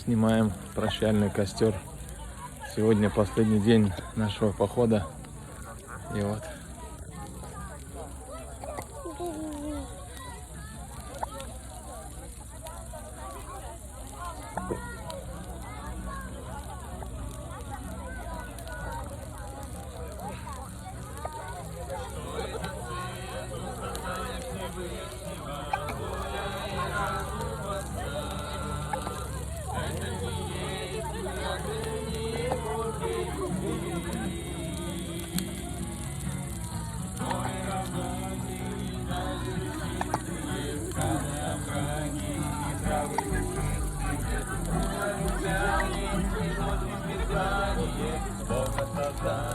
снимаем прощальный костер. Сегодня последний день нашего похода. И вот. Бога